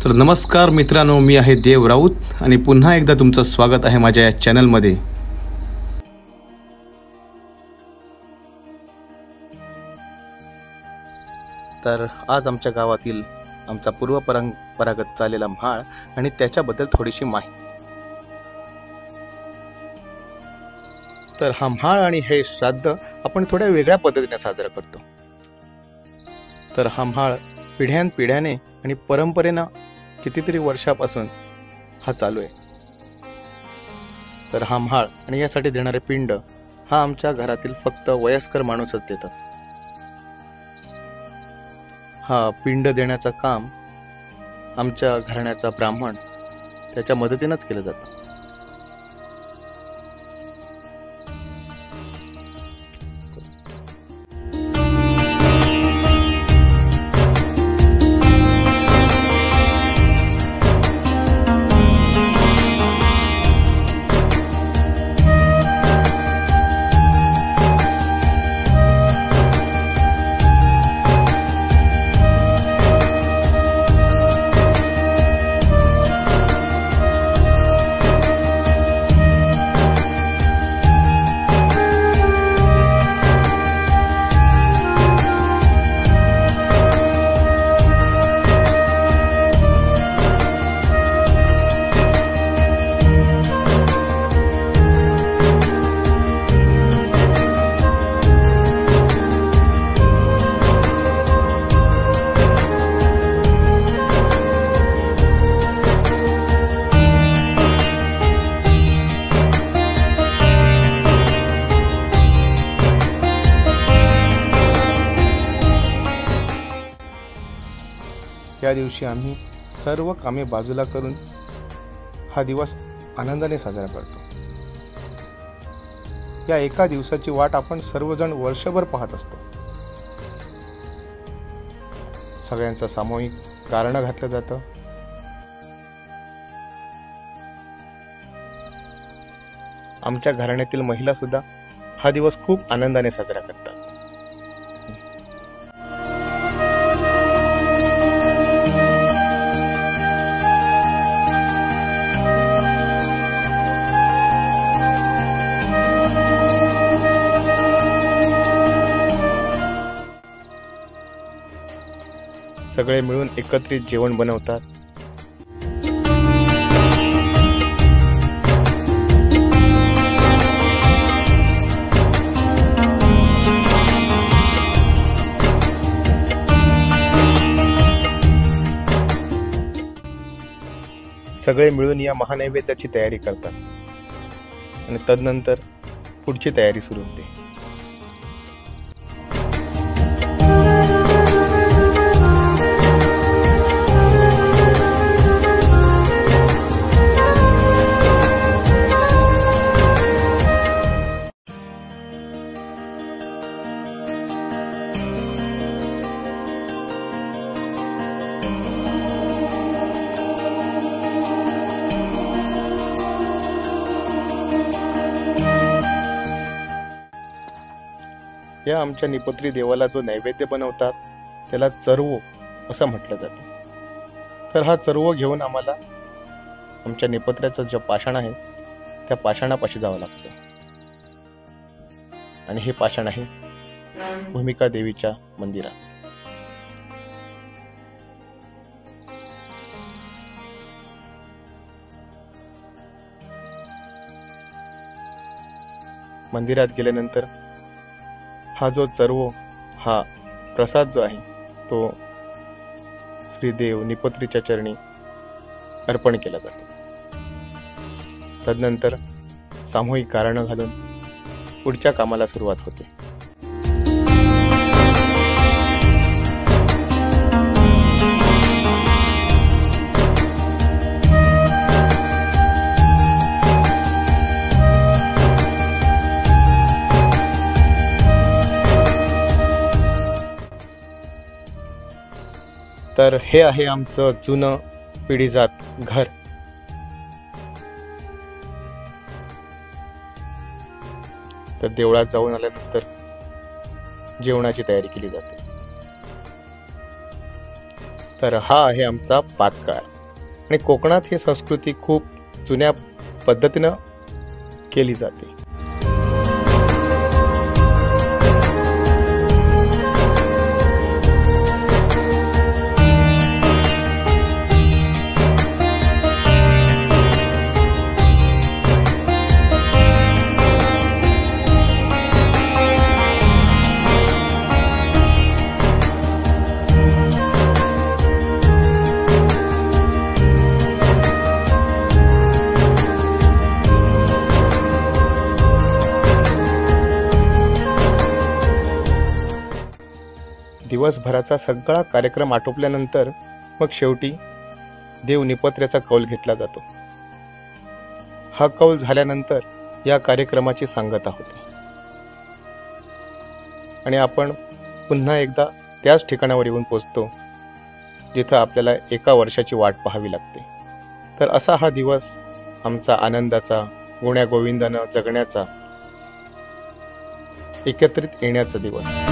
तर नमस्कार मित्रांनो, मी आहे देव राऊत आणि पुन्हा एकदा तुमचं स्वागत आहे माझ्या या चॅनलमध्ये। तर आज आमच्या गावातील आमचा पूर्वपरंपरागत चाललेला म्हाळ आणि त्याच्याबद्दल थोडीशी माहिती। तर हा म्हाळ आणि हे श्राद्ध आपण थोड्या वेगळ्या पद्धतीने साजरा करतो। तर हा म्हाळ पिढ्यानपिढ्याने आणि परंपरेनं कितीतरी वर्षापासून हा चालू आहे। तर हा म्हाळ आणि यासाठी देणारे पिंड हा आमच्या घरातील फक्त वयस्कर माणूसच देतात। हा पिंड देण्याचं काम आमच्या घराण्याचा ब्राह्मण त्याच्या मदतीनेच केलं जातं। या दिवशी आम्ही सर्व कामे बाजूला करून हा दिवस आनंदाने साजरा करतो। या एका दिवसाची वाट आपण सर्वजण वर्षभर पाहत असतो। सगळ्यांचं सामूहिक गारणं घातलं जातं। आमच्या घराण्यातील महिला सुद्धा हा दिवस खूप आनंदाने साजरा करतात। सगळे मिळून एकत्रित जेवण बनवतात। सगळे मिळून या महानैवेद्याची तयारी करतात आणि तदनंतर पुढची तयारी सुरू होते। या आमच्या निपत्री देवाला जो नैवेद्य बनवतात त्याला चर्वो असं म्हटलं जातं। तर हा चर्वो घेऊन आम्हाला आमच्या निपत्र्याचं जे पाषाण आहे त्या पाषाणापाशी जावं लागतं आणि हे पाषाण आहे भूमिका देवीच्या मंदिरात। मंदिरात गेल्यानंतर हा जो चर्वो हा प्रसाद जो आहे तो श्रीदेव निपत्रीच्या चरणी अर्पण केला जातो। तदनंतर सामूहिक गारणं घालून पुढच्या कामाला सुरुवात होते। तर हे आहे आमचं जुनं पिढीजात घर। तर देवळात जाऊन आल्यानंतर जेवणाची तयारी केली जाते। तर हा आहे आमचा पातकाळ। आणि कोकणात ही संस्कृती खूप जुन्या पद्धतीनं केली जाते. दिवसभराचा सगळा कार्यक्रम आटोपल्यानंतर मग शेवटी देव निपत्र्याचा कौल घेतला जातो. हा कौल झाल्यानंतर या कार्यक्रमाची सांगता होते आणि आपण पुन्हा एकदा त्याच ठिकाणावर येऊन पोचतो जिथं आपल्याला एका वर्षाची वाट पाहावी लागते. तर असा हा दिवस आमचा आनंदाचा, गुण्यागोविंदानं जगण्याचा, एकत्रित येण्याचा दिवस.